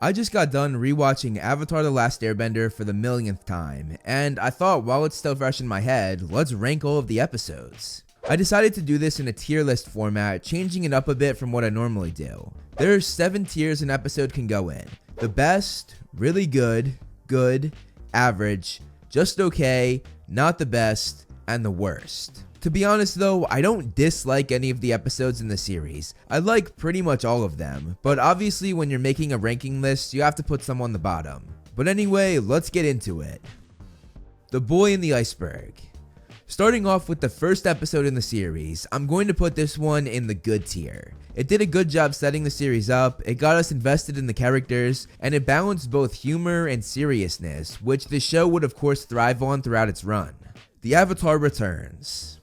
I just got done rewatching Avatar The Last Airbender for the millionth time, and I thought while it's still fresh in my head, let's rank all of the episodes. I decided to do this in a tier list format, changing it up a bit from what I normally do. There are 7 tiers an episode can go in. The best, really good, good, average, just okay, not the best, and the worst. To be honest though, I don't dislike any of the episodes in the series. I like pretty much all of them, but obviously when you're making a ranking list, you have to put some on the bottom. But anyway, let's get into it. The Boy in the Iceberg. Starting off with the first episode in the series, I'm going to put this one in the good tier. It did a good job setting the series up, it got us invested in the characters, and it balanced both humor and seriousness, which the show would of course thrive on throughout its run. The Avatar Returns.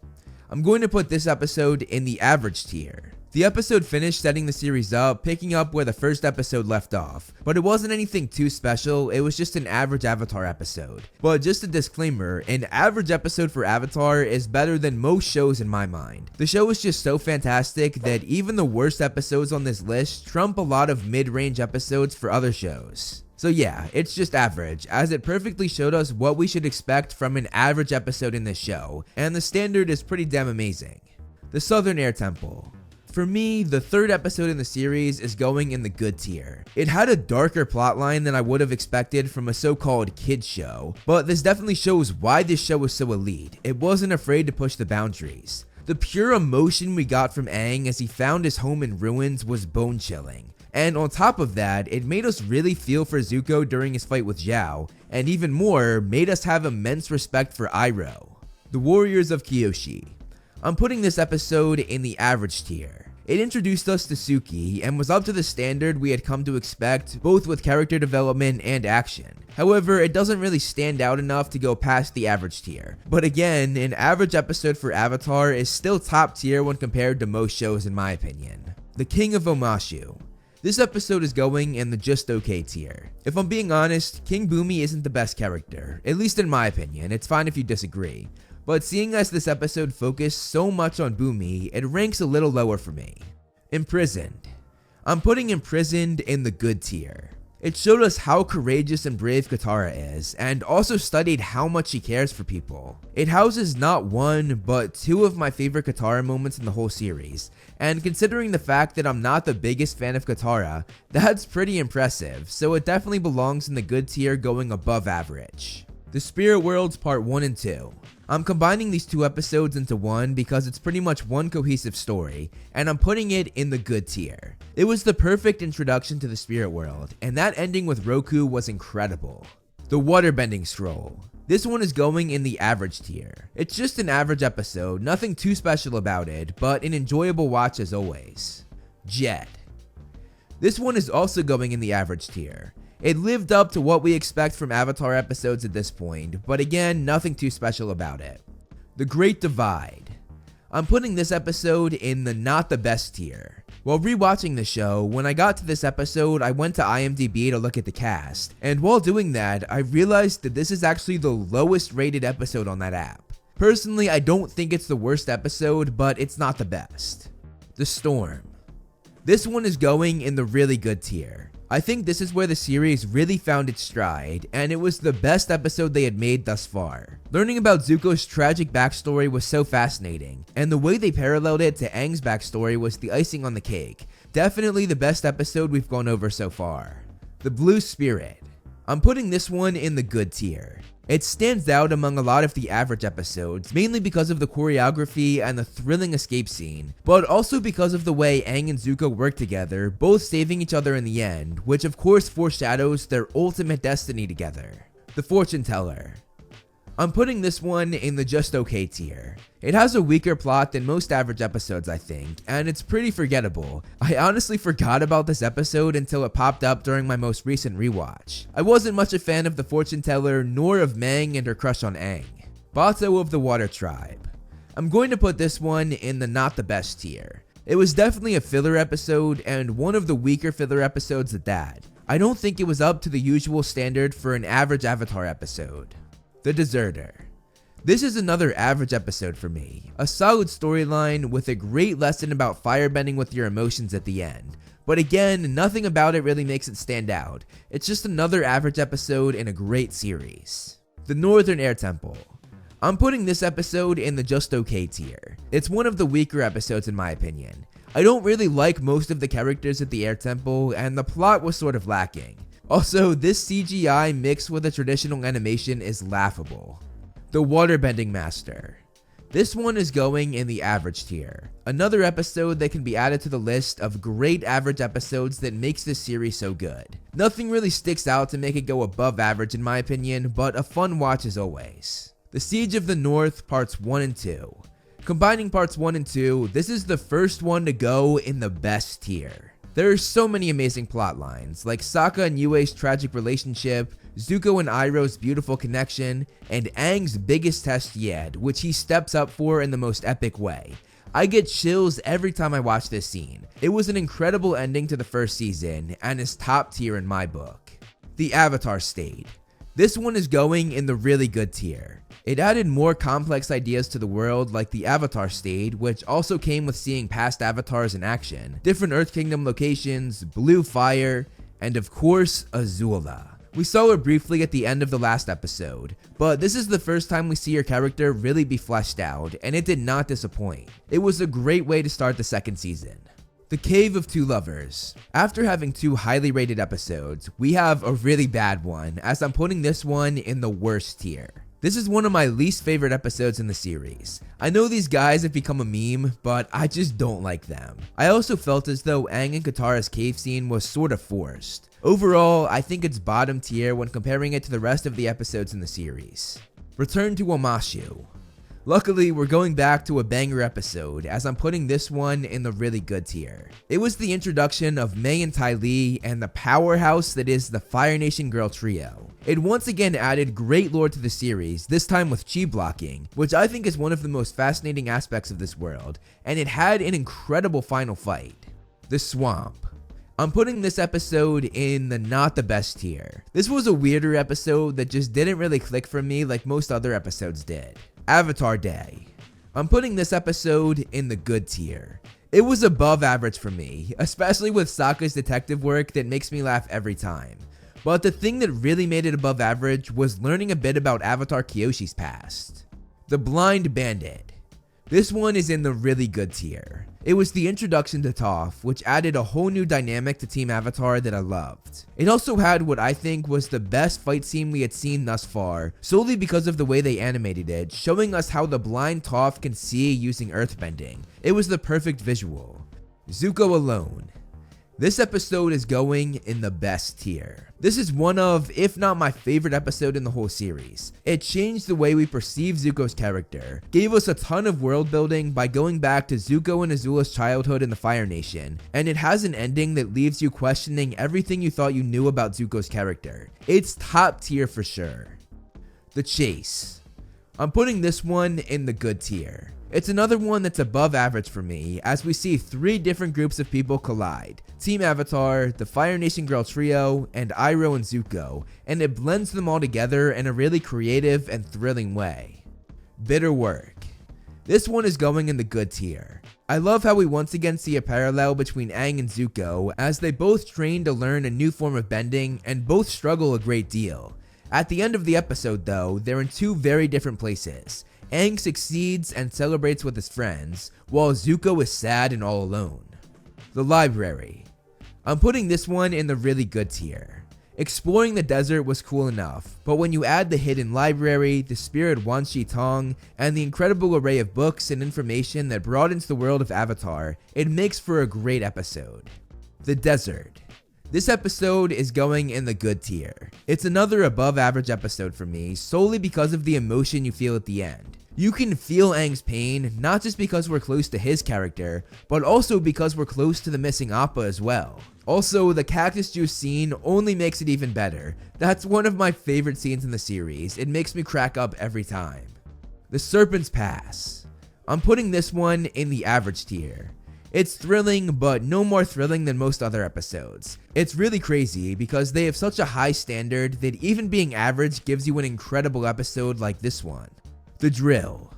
I'm going to put this episode in the average tier. The episode finished setting the series up, picking up where the first episode left off, but it wasn't anything too special, it was just an average Avatar episode. But just a disclaimer, an average episode for Avatar is better than most shows in my mind. The show is just so fantastic that even the worst episodes on this list trump a lot of mid-range episodes for other shows. So yeah, it's just average, as it perfectly showed us what we should expect from an average episode in this show, and the standard is pretty damn amazing. The Southern Air Temple. For me, the third episode in the series is going in the good tier. It had a darker plotline than I would have expected from a so-called kids show, but this definitely shows why this show was so elite. It wasn't afraid to push the boundaries. The pure emotion we got from Aang as he found his home in ruins was bone-chilling. And on top of that, it made us really feel for Zuko during his fight with Zhao, and even more, made us have immense respect for Iroh. The Warriors of Kyoshi. I'm putting this episode in the average tier. It introduced us to Suki and was up to the standard we had come to expect, both with character development and action. However, it doesn't really stand out enough to go past the average tier. But again, an average episode for Avatar is still top tier when compared to most shows in my opinion. The King of Omashu. This episode is going in the just okay tier. If I'm being honest, King Bumi isn't the best character, at least in my opinion. It's fine if you disagree. But seeing as this episode focused so much on Bumi, it ranks a little lower for me. Imprisoned. I'm putting Imprisoned in the good tier. It showed us how courageous and brave Katara is, and also studied how much she cares for people. It houses not one, but 2 of my favorite Katara moments in the whole series, and considering the fact that I'm not the biggest fan of Katara, that's pretty impressive, so it definitely belongs in the good tier going above average. The Spirit Worlds Part 1 and 2. I'm combining these 2 episodes into one because it's pretty much one cohesive story, and I'm putting it in the good tier. It was the perfect introduction to the spirit world, and that ending with Roku was incredible. The Waterbending Scroll. This one is going in the average tier. It's just an average episode, nothing too special about it, but an enjoyable watch as always. Jet. This one is also going in the average tier. It lived up to what we expect from Avatar episodes at this point, but again, nothing too special about it. The Great Divide. I'm putting this episode in the not the best tier. While rewatching the show, when I got to this episode, I went to IMDb to look at the cast, and while doing that, I realized that this is actually the lowest rated episode on that app. Personally, I don't think it's the worst episode, but it's not the best. The Storm. This one is going in the really good tier. I think this is where the series really found its stride, and it was the best episode they had made thus far. Learning about Zuko's tragic backstory was so fascinating, and the way they paralleled it to Aang's backstory was the icing on the cake. Definitely the best episode we've gone over so far. The Blue Spirit. I'm putting this one in the good tier. It stands out among a lot of the average episodes, mainly because of the choreography and the thrilling escape scene, but also because of the way Aang and Zuko work together, both saving each other in the end, which of course foreshadows their ultimate destiny together. The Fortune Teller. I'm putting this one in the just okay tier. It has a weaker plot than most average episodes I think, and it's pretty forgettable. I honestly forgot about this episode until it popped up during my most recent rewatch. I wasn't much a fan of the fortune teller nor of Mang and her crush on Aang. Bato of the Water Tribe. I'm going to put this one in the not the best tier. It was definitely a filler episode and one of the weaker filler episodes at that. I don't think it was up to the usual standard for an average Avatar episode. The Deserter. This is another average episode for me. A solid storyline with a great lesson about firebending with your emotions at the end. but again, nothing about it really makes it stand out. It's just another average episode in a great series. The Northern Air Temple. I'm putting this episode in the just okay tier. It's one of the weaker episodes in my opinion. I don't really like most of the characters at the Air Temple, and the plot was sort of lacking. Also, this CGI mixed with a traditional animation is laughable. The Waterbending Master. This one is going in the average tier. Another episode that can be added to the list of great average episodes that makes this series so good. Nothing really sticks out to make it go above average in my opinion, but a fun watch as always. The Siege of the North Parts 1 and 2. Combining Parts 1 and 2, this is the first one to go in the best tier. There are so many amazing plot lines, like Sokka and Yue's tragic relationship, Zuko and Iroh's beautiful connection, and Aang's biggest test yet, which he steps up for in the most epic way. I get chills every time I watch this scene. It was an incredible ending to the first season, and is top tier in my book. The Avatar State. This one is going in the really good tier. It added more complex ideas to the world like the Avatar State, which also came with seeing past avatars in action, different Earth Kingdom locations, blue fire, and of course, Azula. We saw her briefly at the end of the last episode, but this is the first time we see her character really be fleshed out, and it did not disappoint. It was a great way to start the second season. The Cave of Two Lovers. After having two highly rated episodes, we have a really bad one, as I'm putting this one in the worst tier. This is one of my least favorite episodes in the series. I know these guys have become a meme, but I just don't like them. I also felt as though Aang and Katara's cave scene was sort of forced. Overall, I think it's bottom tier when comparing it to the rest of the episodes in the series. Return to Omashu. Luckily, we're going back to a banger episode, as I'm putting this one in the really good tier. It was the introduction of Mei and Ty Lee and the powerhouse that is the Fire Nation Girl Trio. It once again added great lore to the series, this time with chi blocking, which I think is one of the most fascinating aspects of this world, and it had an incredible final fight. The Swamp. I'm putting this episode in the not the best tier. This was a weirder episode that just didn't really click for me like most other episodes did. Avatar Day. I'm putting this episode in the good tier. It was above average for me, especially with Sokka's detective work that makes me laugh every time. But the thing that really made it above average was learning a bit about Avatar Kyoshi's past. The Blind Bandit. This one is in the really good tier. It was the introduction to Toph, which added a whole new dynamic to Team Avatar that I loved. It also had what I think was the best fight scene we had seen thus far, solely because of the way they animated it, showing us how the blind Toph can see using earthbending. It was the perfect visual. Zuko Alone. This episode is going in the best tier. This is one of, if not my favorite episode in the whole series. It changed the way we perceive Zuko's character, gave us a ton of world building by going back to Zuko and Azula's childhood in the Fire Nation, and it has an ending that leaves you questioning everything you thought you knew about Zuko's character. It's top tier for sure. The Chase. I'm putting this one in the good tier. It's another one that's above average for me, as we see three different groups of people collide. Team Avatar, the Fire Nation Girl Trio, and Iroh and Zuko, and it blends them all together in a really creative and thrilling way. Bitter Work. This one is going in the good tier. I love how we once again see a parallel between Aang and Zuko, as they both train to learn a new form of bending, and both struggle a great deal. At the end of the episode though, they're in two very different places. Aang succeeds and celebrates with his friends, while Zuko is sad and all alone. The Library. I'm putting this one in the really good tier. Exploring the desert was cool enough, but when you add the hidden library, the spirit Wan Shi Tong, and the incredible array of books and information that broadens the world of Avatar, it makes for a great episode. The Desert. This episode is going in the good tier. It's another above average episode for me, solely because of the emotion you feel at the end. You can feel Aang's pain, not just because we're close to his character, but also because we're close to the missing Appa as well. Also, the cactus juice scene only makes it even better. That's one of my favorite scenes in the series. It makes me crack up every time. The Serpent's Pass. I'm putting this one in the average tier. It's thrilling, but no more thrilling than most other episodes. It's really crazy because they have such a high standard that even being average gives you an incredible episode like this one. The Drill.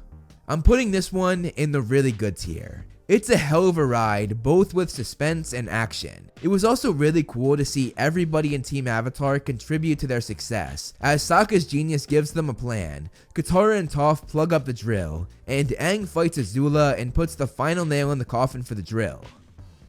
I'm putting this one in the really good tier. It's a hell of a ride, both with suspense and action. It was also really cool to see everybody in Team Avatar contribute to their success, as Sokka's genius gives them a plan, Katara and Toph plug up the drill, and Aang fights Azula and puts the final nail in the coffin for the drill.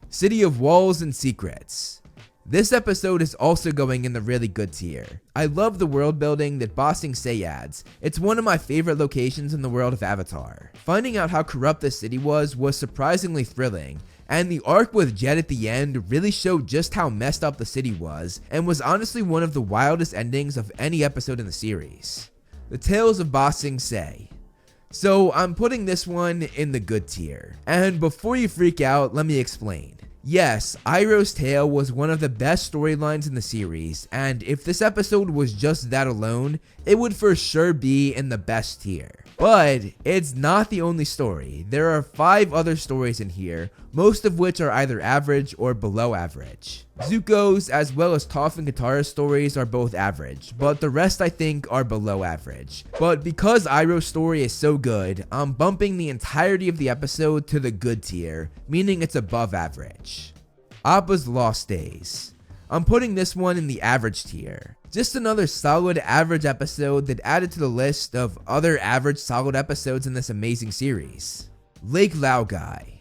City of Walls and Secrets. This episode is also going in the really good tier. I love the world building that Ba Sing Se adds. It's one of my favorite locations in the world of Avatar. Finding out how corrupt this city was surprisingly thrilling, and the arc with Jet at the end really showed just how messed up the city was, and was honestly one of the wildest endings of any episode in the series. The Tales of Ba Sing Se. So I'm putting this one in the good tier. And before you freak out, let me explain. Yes, Iroh's tale was one of the best storylines in the series, and if this episode was just that alone, it would for sure be in the best tier. But it's not the only story. There are 5 other stories in here, most of which are either average or below average. Zuko's as well as Toph and Katara's stories are both average, but the rest I think are below average. But because Iroh's story is so good, I'm bumping the entirety of the episode to the good tier, meaning it's above average. Appa's Lost Days. I'm putting this one in the average tier. Just another solid average episode that added to the list of other average solid episodes in this amazing series. Lake Laogai.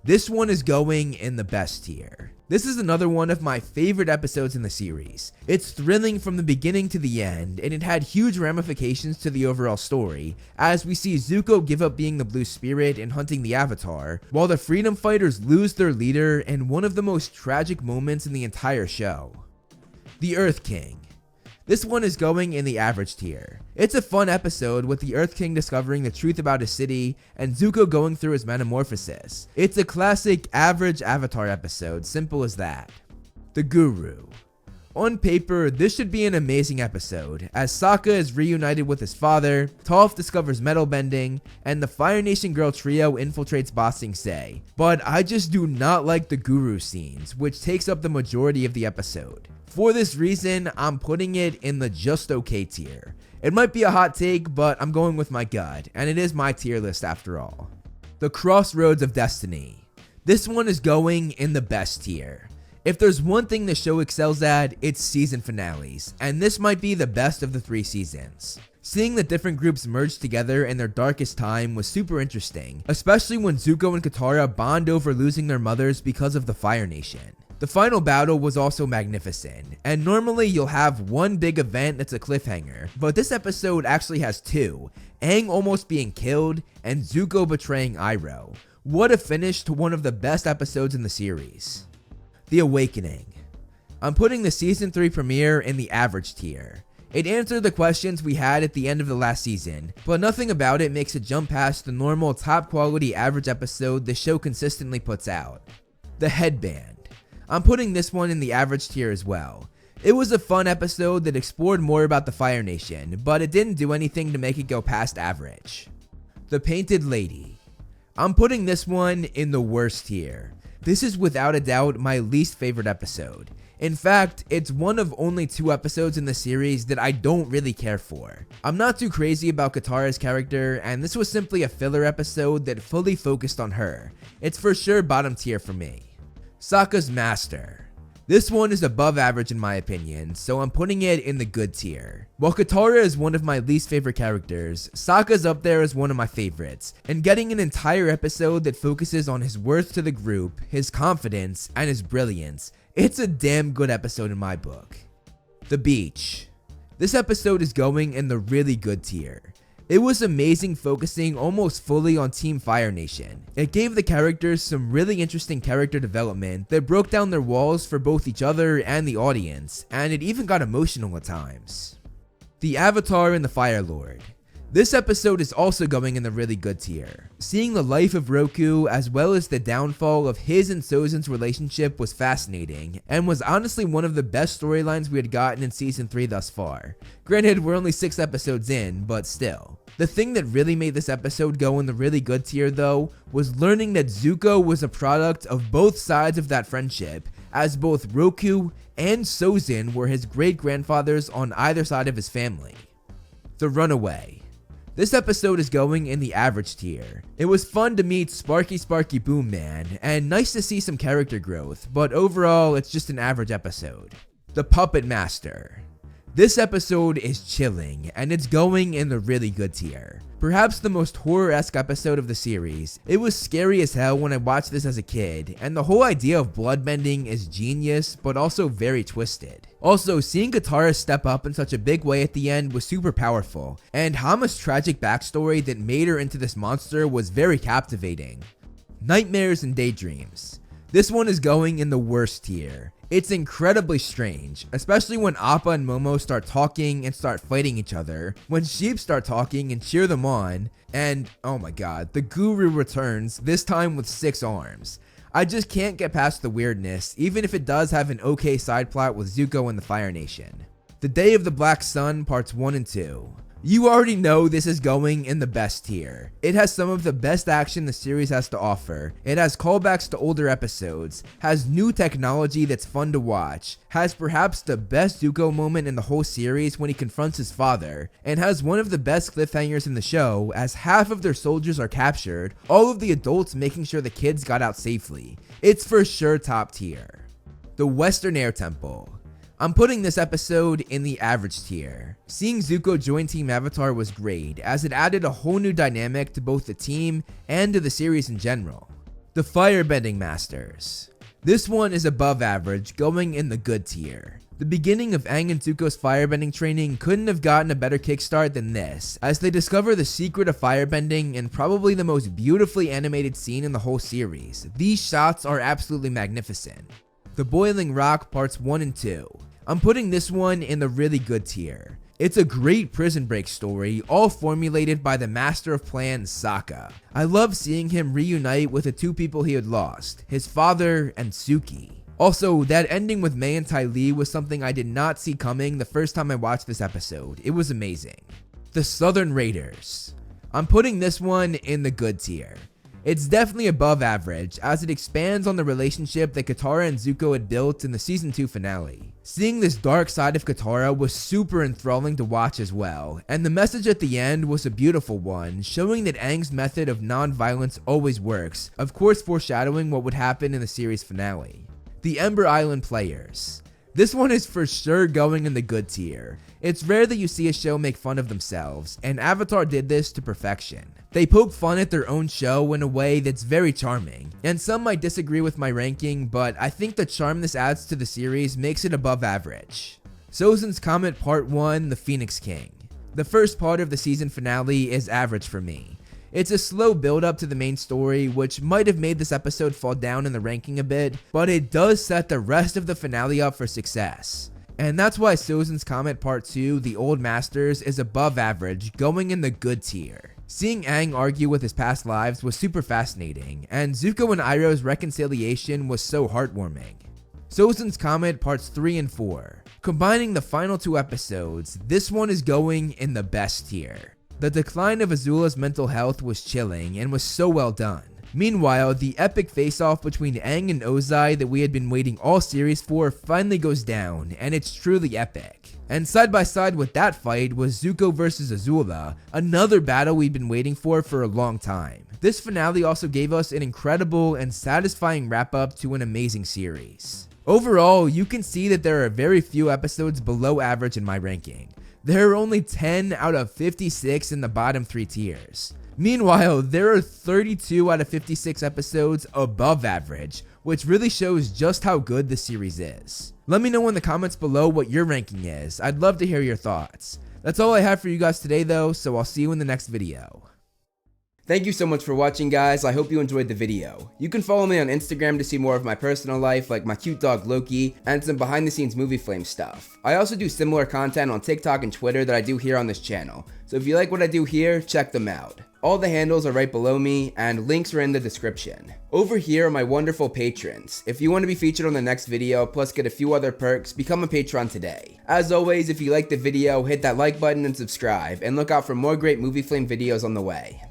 This one is going in the best tier. This is another one of my favorite episodes in the series. It's thrilling from the beginning to the end, and it had huge ramifications to the overall story, as we see Zuko give up being the Blue Spirit and hunting the Avatar, while the Freedom Fighters lose their leader in one of the most tragic moments in the entire show. The Earth King. This one is going in the average tier. It's a fun episode with the Earth King discovering the truth about his city and Zuko going through his metamorphosis. It's a classic average Avatar episode, simple as that. The Guru. On paper, this should be an amazing episode, as Sokka is reunited with his father, Toph discovers metal bending, and the Fire Nation girl trio infiltrates Ba Sing Se. But I just do not like the Guru scenes, which takes up the majority of the episode. For this reason, I'm putting it in the just okay tier. It might be a hot take, but I'm going with my gut, and it is my tier list after all. The Crossroads of Destiny. This one is going in the best tier. If there's one thing the show excels at, it's season finales, and this might be the best of the 3 seasons. Seeing the different groups merge together in their darkest time was super interesting, especially when Zuko and Katara bond over losing their mothers because of the Fire Nation. The final battle was also magnificent, and normally you'll have one big event that's a cliffhanger, but this episode actually has 2, Aang almost being killed and Zuko betraying Iroh. What a finish to one of the best episodes in the series. The Awakening. I'm putting the season 3 premiere in the average tier. It answered the questions we had at the end of the last season, but nothing about it makes it jump past the normal top quality average episode the show consistently puts out. The Headband. I'm putting this one in the average tier as well. It was a fun episode that explored more about the Fire Nation, but it didn't do anything to make it go past average. The Painted Lady. I'm putting this one in the worst tier. This is without a doubt my least favorite episode. In fact, it's one of only 2 episodes in the series that I don't really care for. I'm not too crazy about Katara's character, and this was simply a filler episode that fully focused on her. It's for sure bottom tier for me. Sokka's Master. This one is above average in my opinion, so I'm putting it in the good tier. While Katara is one of my least favorite characters, Sokka's up there as one of my favorites, and getting an entire episode that focuses on his worth to the group, his confidence, and his brilliance, it's a damn good episode in my book. The Beach. This episode is going in the really good tier. It was amazing focusing almost fully on Team Fire Nation. It gave the characters some really interesting character development that broke down their walls for both each other and the audience, and it even got emotional at times. The Avatar and the Fire Lord. This episode is also going in the really good tier. Seeing the life of Roku as well as the downfall of his and Sozin's relationship was fascinating, and was honestly one of the best storylines we had gotten in season 3 thus far. Granted, we're only 6 episodes in, but still. The thing that really made this episode go in the really good tier though, was learning that Zuko was a product of both sides of that friendship, as both Roku and Sozin were his great-grandfathers on either side of his family. The Runaway. This episode is going in the average tier. It was fun to meet Sparky Boom Man, and nice to see some character growth, but overall it's just an average episode. The Puppet Master. This episode is chilling, and it's going in the really good tier. Perhaps the most horror-esque episode of the series. It was scary as hell when I watched this as a kid, and the whole idea of bloodbending is genius, but also very twisted. Also, seeing Katara step up in such a big way at the end was super powerful, and Hama's tragic backstory that made her into this monster was very captivating. Nightmares and Daydreams. This one is going in the worst tier. It's incredibly strange, especially when Appa and Momo start talking and start fighting each other, when sheep start talking and cheer them on, and oh my god, the Guru returns, this time with 6 arms. I just can't get past the weirdness, even if it does have an okay side plot with Zuko and the Fire Nation. The Day of the Black Sun Parts 1 and 2. You already know this is going in the best tier. It has some of the best action the series has to offer. It has callbacks to older episodes, has new technology that's fun to watch, has perhaps the best Zuko moment in the whole series when he confronts his father, and has one of the best cliffhangers in the show as half of their soldiers are captured, all of the adults making sure the kids got out safely. It's for sure top tier. The Western Air Temple. I'm putting this episode in the average tier. Seeing Zuko join Team Avatar was great, as it added a whole new dynamic to both the team and to the series in general. The Firebending Masters. This one is above average, going in the good tier. The beginning of Aang and Zuko's firebending training couldn't have gotten a better kickstart than this, as they discover the secret of firebending in probably the most beautifully animated scene in the whole series. These shots are absolutely magnificent. The Boiling Rock Parts 1 and 2. I'm putting this one in the really good tier. It's a great prison break story, all formulated by the master of plans, Sokka. I love seeing him reunite with the 2 people he had lost, his father and Suki. Also, that ending with Mei and Ty Lee was something I did not see coming the first time I watched this episode. It was amazing. The Southern Raiders. I'm putting this one in the good tier. It's definitely above average, as it expands on the relationship that Katara and Zuko had built in the season 2 finale. Seeing this dark side of Katara was super enthralling to watch as well, and the message at the end was a beautiful one, showing that Aang's method of non-violence always works, of course foreshadowing what would happen in the series finale. The Ember Island Players. This one is for sure going in the good tier. It's rare that you see a show make fun of themselves, and Avatar did this to perfection. They poke fun at their own show in a way that's very charming, and some might disagree with my ranking, but I think the charm this adds to the series makes it above average. Sozin's Comet Part 1, The Phoenix King. The first part of the season finale is average for me. It's a slow build up to the main story, which might have made this episode fall down in the ranking a bit, but it does set the rest of the finale up for success. And that's why Sozin's Comet Part 2, The Old Masters, is above average, going in the good tier. Seeing Aang argue with his past lives was super fascinating, and Zuko and Iroh's reconciliation was so heartwarming. Sozin's Comet Parts 3 and 4. Combining the final 2 episodes, this one is going in the best tier. The decline of Azula's mental health was chilling and was so well done. Meanwhile, the epic face-off between Aang and Ozai that we had been waiting all series for finally goes down, and it's truly epic. And side by side with that fight was Zuko vs Azula, another battle we'd been waiting for a long time. This finale also gave us an incredible and satisfying wrap up to an amazing series. Overall, you can see that there are very few episodes below average in my ranking. There are only 10 out of 56 in the bottom 3 tiers. Meanwhile, there are 32 out of 56 episodes above average, which really shows just how good this series is. Let me know in the comments below what your ranking is. I'd love to hear your thoughts. That's all I have for you guys today though, so I'll see you in the next video. Thank you so much for watching, guys. I hope you enjoyed the video. You can follow me on Instagram to see more of my personal life, like my cute dog Loki, and some behind the scenes movie flame stuff. I also do similar content on TikTok and Twitter that I do here on this channel, so if you like what I do here, check them out. All the handles are right below me, and links are in the description. Over here are my wonderful patrons. If you want to be featured on the next video, plus get a few other perks, become a patron today. As always, if you liked the video, hit that like button and subscribe, and look out for more great movie flame videos on the way.